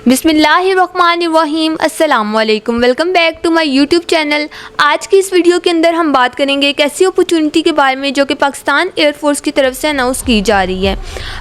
बिस्मिल्लाहिर्रहमानिर्रहीम। अस्सलाम वालेकुम। Welcome back to my YouTube channel. आज की इस वीडियो के अंदर हम बात करेंगे एक ऐसी अपॉर्चुनिटी के बारे में जो कि पाकिस्तान एयरफोर्स की तरफ से अनाउंस की जा रही है।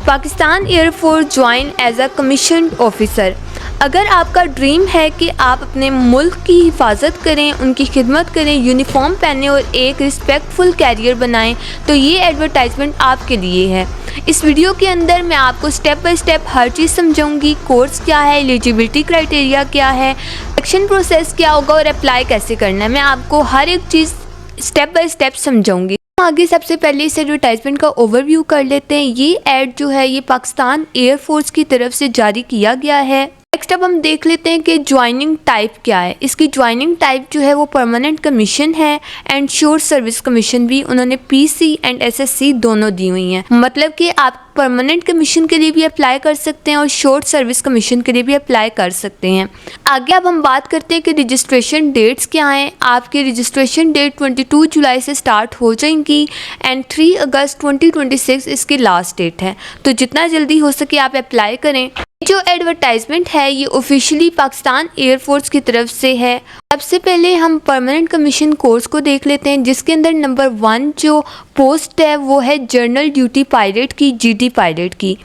Pakistan air force join as a commissioned officer. अगर आपका ड्रीम है कि आप अपने मुल्क की हिफाजत करें, उनकी खिदमत करें, यूनिफॉर्म पहने और एक रिस्पेक्टफुल कैरियर बनाएं, तो ये एडवर्टाइजमेंट आपके लिए है। इस वीडियो के अंदर मैं आपको स्टेप बाय स्टेप हर चीज़ समझाऊंगी। कोर्स क्या है, एलिजिबिलिटी क्राइटेरिया क्या है, सिलेक्शन प्रोसेस क्या होगा और अप्लाई कैसे करना है, मैं आपको हर एक चीज़ स्टेप बाय स्टेप समझाऊंगी। आगे सबसे पहले इस एडवर्टाइजमेंट का ओवरव्यू कर लेते हैं। ये ऐड जो है ये पाकिस्तान एयरफोर्स की तरफ से जारी किया गया है। नेक्स्ट अब हम देख लेते हैं कि ज्वाइनिंग टाइप क्या है। इसकी ज्वाइनिंग टाइप जो है वो परमानेंट कमीशन है एंड शॉर्ट सर्विस कमीशन भी उन्होंने पीसी एंड एसएससी दोनों दी हुई हैं। मतलब कि आप परमानेंट कमीशन के लिए भी अप्लाई कर सकते हैं और शॉर्ट सर्विस कमीशन के लिए भी अप्लाई कर सकते हैं। आगे अब हम बात करते हैं कि रजिस्ट्रेशन डेट्स क्या हैं। आपकी रजिस्ट्रेशन डेट 22 जुलाई से स्टार्ट हो जाएंगी एंड 3 अगस्त 2026 इसकी लास्ट डेट है। तो जितना जल्दी हो सके आप अप्लाई करें। जो एडवर्टाइजमेंट है ये ऑफिशियली पाकिस्तान एयरफोर्स की तरफ से है। सबसे पहले हम परमानेंट कमीशन कोर्स को देख लेते हैं, जिसके अंदर नंबर 1 जो पोस्ट है वो है जनरल ड्यूटी पायलट की, जीडी पायलट की।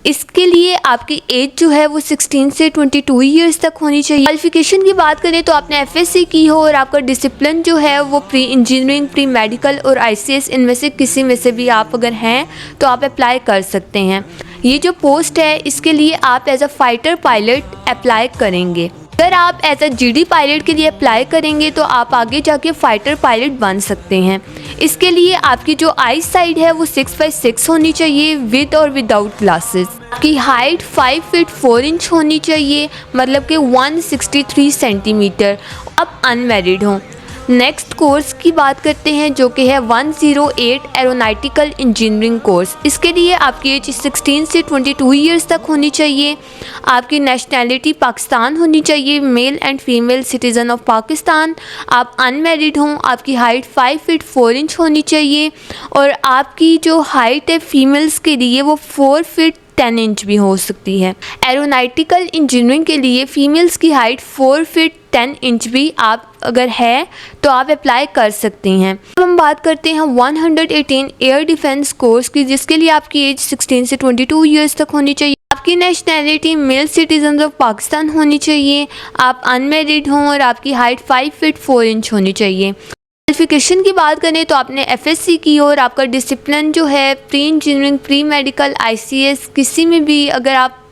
इसके लिए आपकी एज जो है वो 16 से 22 ईयर्स तक होनी चाहिए। क्वालिफिकेशन की बात करें तो आपने एफएससी की हो और आपका डिसिप्लिन जो है वो प्री इंजीनियरिंग, प्री मेडिकल और आईसीएस, इनमें से किसी में से भी आप अगर हैं तो आप अप्लाई कर सकते हैं। ये जो पोस्ट है इसके लिए आप as a fighter pilot apply करेंगे। अगर आप एज अ जीडी पायलट के लिए अप्लाई करेंगे तो आप आगे जाके फाइटर पायलट बन सकते हैं। इसके लिए आपकी जो आई साइड है वो 6x6 होनी चाहिए विद और विदाउट ग्लासेस। आपकी हाइट 5 फीट 4 इंच होनी चाहिए, मतलब कि 163 सेंटीमीटर। आप अनमैरिड हों। नेक्स्ट कोर्स की बात करते हैं जो कि है 108 एरोनॉटिकल इंजीनियरिंग कोर्स। इसके लिए आपकी एज 16 से 22 ईयर्स तक होनी चाहिए। आपकी नेशनैलिटी पाकिस्तान होनी चाहिए, male and female citizen of Pakistan. आप अनमैरिड हों। आपकी हाइट 5 फीट 4 इंच होनी चाहिए और आपकी जो हाइट है फीमेल्स के लिए वो 4 फीट 10 इंच भी हो सकती है। एरोनॉटिकल इंजीनियरिंग के लिए फ़ीमेल्स की हाइट 4 फीट 10 इंच भी आप अगर है तो आप अप्लाई कर सकती हैं। अब हम बात करते हैं 118 एयर डिफेंस कोर्स की, जिसके लिए आपकी एज 16 से 22 ईयर्स तक होनी चाहिए। आपकी nationality male citizen of Pakistan होनी चाहिए। आप अनमेरिड हों और आपकी हाइट 5 फीट 4 इंच होनी चाहिए। क्वालिफिकेशन की बात करें तो आपने एफएससी की हो और आपका डिसिप्लिन जो है pre engineering, pre medical, ICS, किसी में भी अगर आप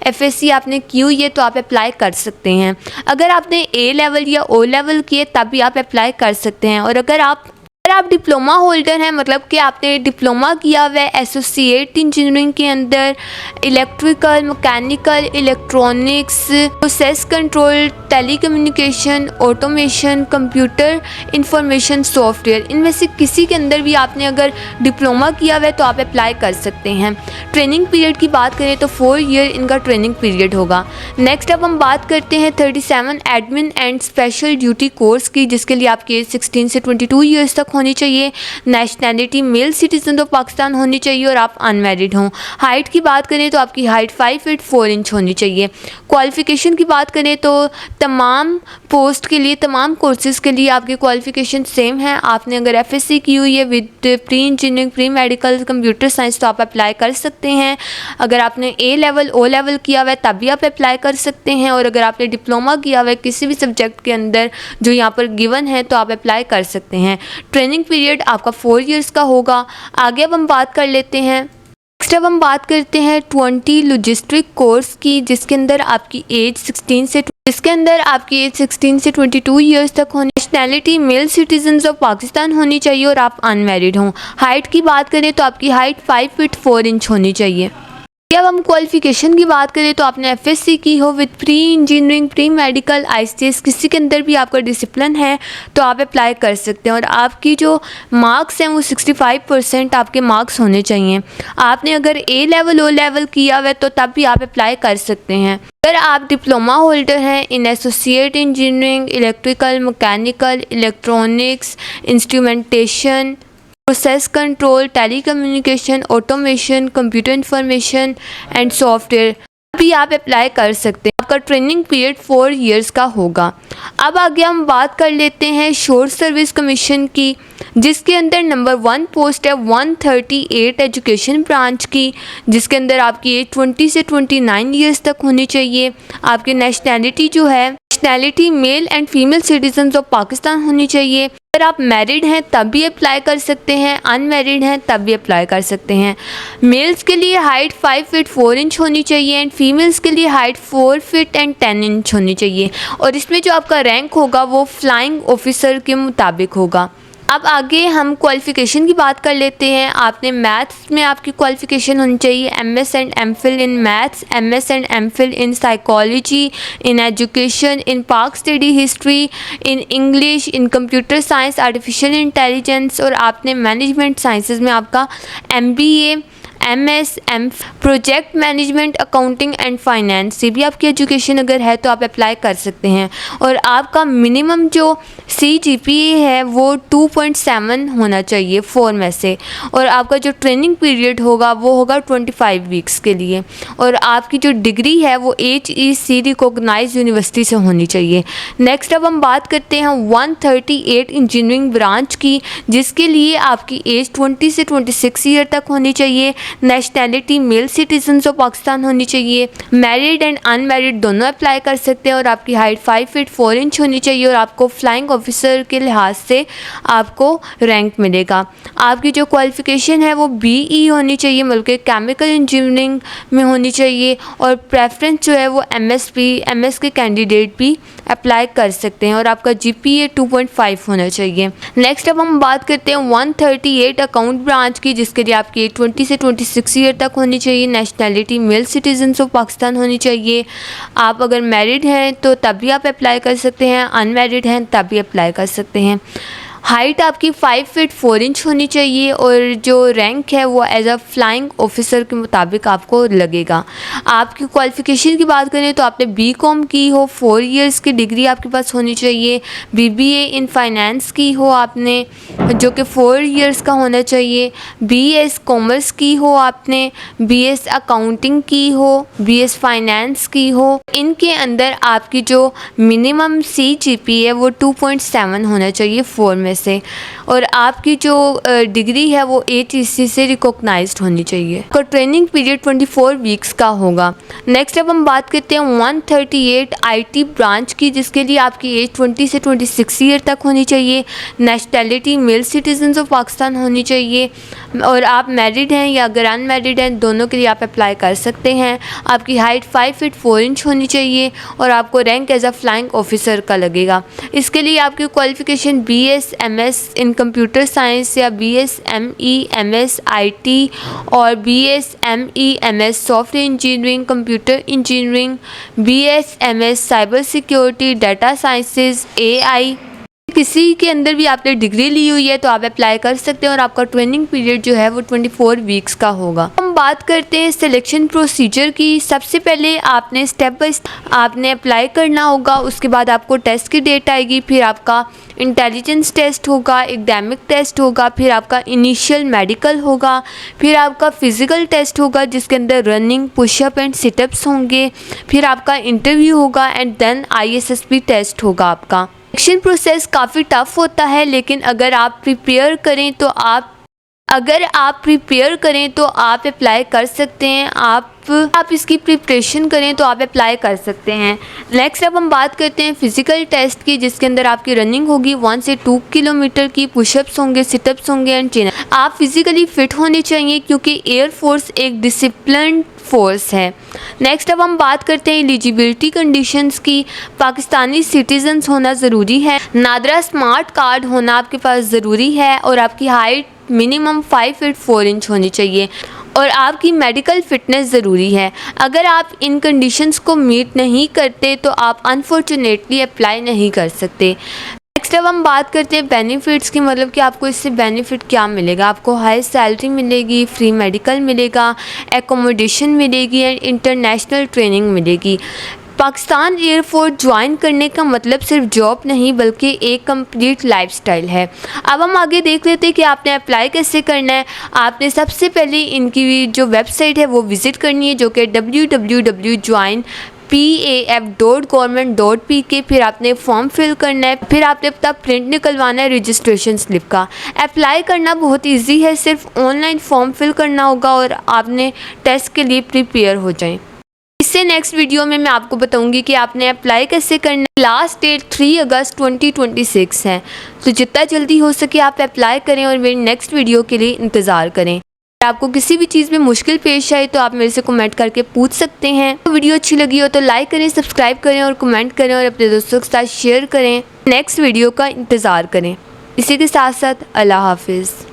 एफएससी आपने की हुई है तो आप अप्लाई कर सकते हैं। अगर आपने ए लेवल या ओ लेवल किए तब भी आप अप्लाई कर सकते हैं। और अगर आप डिप्लोमा होल्डर हैं, मतलब कि आपने डिप्लोमा किया हुआ है एसोसिएट इंजीनियरिंग के अंदर electrical, mechanical, electronics, process control, telecommunication, automation, computer information software, इनमें से किसी के अंदर भी आपने अगर डिप्लोमा किया हुआ है तो आप अप्लाई कर सकते हैं। ट्रेनिंग पीरियड की बात करें तो 4 ईयर इनका ट्रेनिंग पीरियड होगा। नेक्स्ट अब हम बात करते हैं 37 admin and special duty course की, जिसके लिए आपकी एज 16 से 22 ईयर्स तक होनी चाहिए। Nationality male citizen of Pakistan होनी चाहिए और आप अनमैरिड हों। हाइट की बात करें तो आपकी हाइट 5 फीट 4 इंच होनी चाहिए। क्वालिफिकेशन की बात करें तो तमाम पोस्ट के लिए, तमाम कोर्सेज़ के लिए आपकी क्वालिफिकेशन सेम है। आपने अगर एफएससी की हुई है with pre engineering, pre medical, computer science तो आप अप्लाई कर सकते हैं। अगर आपने ए लेवल, ओ लेवल किया हुआ है तब भी आप अप्लाई कर सकते हैं। और अगर आपने डिप्लोमा किया हुआ है किसी भी सब्जेक्ट के अंदर जो यहाँ पर गिवन है तो आप अप्लाई कर सकते हैं। ट्रेनिंग पीरियड आपका 4 ईयर्स का होगा। आगे अब हम बात कर लेते हैं। नेक्स्ट अब हम बात करते हैं 20 लॉजिस्टिक कोर्स की, जिसके अंदर आपकी एज 16 से 22 ईयर्स तक होनी। Nationality male citizen of Pakistan होनी चाहिए और आप अनमैरिड हों। हाइट की बात करें तो आपकी हाइट 5 फीट 4 इंच होनी चाहिए। जब हम क्वालिफिकेशन की बात करें तो आपने एफएससी की हो with pre engineering, pre medical, ICS, किसी के अंदर भी आपका डिसिप्लिन है तो आप अप्लाई कर सकते हैं। और आपकी जो मार्क्स हैं वो 65% आपके मार्क्स होने चाहिए। आपने अगर ए लेवल, ओ लेवल किया हुआ है तो तब भी आप अप्लाई कर सकते हैं। अगर आप डिप्लोमा होल्डर हैं in associate engineering, electrical, mechanical, electronics, instrumentation, process control, telecommunication, automation, computer information and software, भी आप अप्लाई कर सकते हैं। आपका ट्रेनिंग पीरियड 4 इयर्स का होगा। अब आगे हम बात कर लेते हैं शोर सर्विस कमीशन की, जिसके अंदर नंबर 1 पोस्ट है 138 एजुकेशन ब्रांच की, जिसके अंदर आपकी एज 20 से 29 इयर्स तक होनी चाहिए। आपकी नेशनैलिटी जो है, nationality male and female citizen of Pakistan होनी चाहिए। अगर आप मैरिड हैं तब भी अप्लाई कर सकते हैं, अनमैरिड हैं तब भी अप्लाई कर सकते हैं। मेल्स के लिए हाइट 5 फीट 4 इंच होनी चाहिए एंड फीमेल्स के लिए हाइट 4 फीट एंड 10 इंच होनी चाहिए। और इसमें जो आपका रैंक होगा वो फ्लाइंग ऑफिसर के मुताबिक होगा। अब आगे हम क्वालिफ़िकेशन की बात कर लेते हैं। आपने मैथ्स में आपकी क्वालिफ़िकेशन होनी चाहिए MS and MPhil in maths, MS and MPhil in psychology, in education, in Pak study history, in English, in computer science, artificial intelligence, और आपने मैनेजमेंट साइंसेज में आपका MBA, MS, project management, accounting and finance से भी आपकी education अगर है तो आप अप्लाई कर सकते हैं। और आपका मिनिमम जो CGPA है वो 2.7 होना चाहिए 4 में से। और आपका जो ट्रेनिंग पीरियड होगा वो होगा 25 वीक्स के लिए। और आपकी जो डिग्री है वो HEC रिकॉग्नाइज यूनिवर्सिटी से होनी चाहिए। नेक्स्ट अब हम बात करते हैं 138 इंजीनियरिंग ब्रांच की, जिसके लिए आपकी एज 20 से 26 ईयर तक होनी चाहिए। Nationality male citizens of Pakistan होनी चाहिए। मैरिड एंड अनमैरिड दोनों अप्लाई कर सकते हैं। और आपकी हाइट 5 फीट 4 इंच होनी चाहिए। और आपको फ्लाइंग ऑफिसर के लिहाज से आपको रैंक मिलेगा। आपकी जो क्वालिफ़िकेशन है वो BE होनी चाहिए, बल्कि केमिकल इंजीनियरिंग में होनी चाहिए। और प्रेफरेंस जो है वो MS के कैंडिडेट भी अप्लाई कर सकते हैं। और आपका GPA 2.5 होना चाहिए। नेक्स्ट अब हम बात करते हैं 138 अकाउंट ब्रांच की, जिसके लिए आपकी 20 से 26 ईयर तक होनी चाहिए। Nationality male citizens of Pakistan होनी चाहिए। आप अगर मैरिड हैं तो तब भी आप अप्लाई कर सकते हैं, अनमैरिड हैं तब भी अप्लाई कर सकते हैं। हाइट आपकी 5 फीट 4 इंच होनी चाहिए। और जो रैंक है वो एज अ फ्लाइंग ऑफिसर के मुताबिक आपको लगेगा। आपकी क्वालिफ़िकेशन की बात करें तो आपने BCom की हो, 4 इयर्स की डिग्री आपके पास होनी चाहिए। BBA इन फाइनेंस की हो आपने, जो कि 4 इयर्स का होना चाहिए। BS कॉमर्स की हो आपने, BS अकाउंटिंग की हो, BS फाइनेंस की हो। इनके अंदर आपकी जो मिनिमम CGPA है वो 2.7 होना चाहिए 4 में से। और आपकी जो डिग्री है वो HEC से रिकॉग्नाइज्ड होनी चाहिए। तो ट्रेनिंग पीरियड 24 वीक्स का होगा। नेक्स्ट अब हम बात करते हैं 138 IT ब्रांच की, जिसके लिए आपकी एज 20 से 26 ईयर तक होनी चाहिए। Nationality male citizens of Pakistan होनी चाहिए। और आप मैरिड हैं या अगर अनमैरिड हैं दोनों के लिए आप अप्लाई कर सकते हैं। आपकी हाइट 5 फीट 4 इंच होनी चाहिए। और आपको rank as a flying officer का लगेगा। इसके लिए आपकी qualification BS MS in computer science या BS ME MS IT और BS ME MS software engineering, computer engineering, BS MS cyber security, data sciences, AI, किसी के अंदर भी आपने डिग्री ली हुई है तो आप अप्लाई कर सकते हैं। और आपका ट्रेनिंग पीरियड जो है वो 24 वीक्स का होगा। हम बात करते हैं सिलेक्शन प्रोसीजर की। सबसे पहले आपने स्टेप बाय आपने अप्लाई करना होगा। उसके बाद आपको टेस्ट की डेट आएगी, फिर आपका इंटेलिजेंस टेस्ट होगा, एकेडमिक टेस्ट होगा, फिर आपका इनिशियल मेडिकल होगा, फिर आपका फ़िज़िकल टेस्ट होगा जिसके अंदर रनिंग, पुशअप एंड सिटअप्स होंगे, फिर आपका इंटरव्यू होगा एंड देन ISSB टेस्ट होगा आपका। सिलेक्शन प्रोसेस काफ़ी टफ होता है, लेकिन अगर आप प्रिपेयर करें तो आप अप्लाई कर सकते हैं। आप इसकी प्रिपरेशन करें तो आप अप्लाई कर सकते हैं। नेक्स्ट अब हम बात करते हैं फ़िज़िकल टेस्ट की, जिसके अंदर आपकी रनिंग होगी 1 से 2 किलोमीटर की, पुशअप्स होंगे, सिटअप्स होंगे एंड चिन। आप फिज़िकली फ़िट होने चाहिए क्योंकि एयरफोर्स एक डिसिप्लिन्ड फोर्स है। नेक्स्ट अब हम बात करते हैं एलिजिबिलिटी कंडीशंस की। पाकिस्तानी सिटीजन्स होना ज़रूरी है। नादरा स्मार्ट कार्ड होना आपके पास ज़रूरी है। और आपकी हाइट मिनिमम 5 फीट 4 इंच होनी चाहिए। और आपकी मेडिकल फ़िटनेस ज़रूरी है। अगर आप इन कंडीशंस को मीट नहीं करते तो आप अनफॉर्चुनेटली अप्लाई नहीं कर सकते। नेक्स्ट अब हम बात करते हैं बेनिफिट्स की, मतलब कि आपको इससे बेनिफिट क्या मिलेगा। आपको हाई सैलरी मिलेगी, फ्री मेडिकल मिलेगा, एकोमोडेशन मिलेगी एंड इंटरनेशनल ट्रेनिंग मिलेगी। पाकिस्तान एयरफोर्स ज्वाइन करने का मतलब सिर्फ जॉब नहीं बल्कि एक कंप्लीट लाइफस्टाइल है। अब हम आगे देख लेते हैं कि आपने अप्लाई कैसे करना है। आपने सबसे पहले इनकी जो वेबसाइट है वो विज़िट करनी है, जो कि www.joinpaf.government.pk। फिर आपने फॉर्म फिल करना है, फिर आपने अपना प्रिंट निकलवाना है रजिस्ट्रेशन स्लिप का। अप्लाई करना बहुत इजी है, सिर्फ ऑनलाइन फॉर्म फिल करना होगा और आपने टेस्ट के लिए प्रिपेयर हो जाएं। इससे नेक्स्ट वीडियो में मैं आपको बताऊंगी कि आपने अप्लाई कैसे करना है। लास्ट डेट 3 अगस्त 2026 है, तो जितना जल्दी हो सके आप अप्लाई करें और मेरी नेक्स्ट वीडियो के लिए इंतज़ार करें। अगर आपको किसी भी चीज़ में मुश्किल पेश आए तो आप मेरे से कमेंट करके पूछ सकते हैं। तो वीडियो अच्छी लगी हो तो लाइक करें, सब्सक्राइब करें और कमेंट करें और अपने दोस्तों के साथ शेयर करें। नेक्स्ट वीडियो का इंतज़ार करें। इसी के साथ साथ अल्लाह हाफिज़।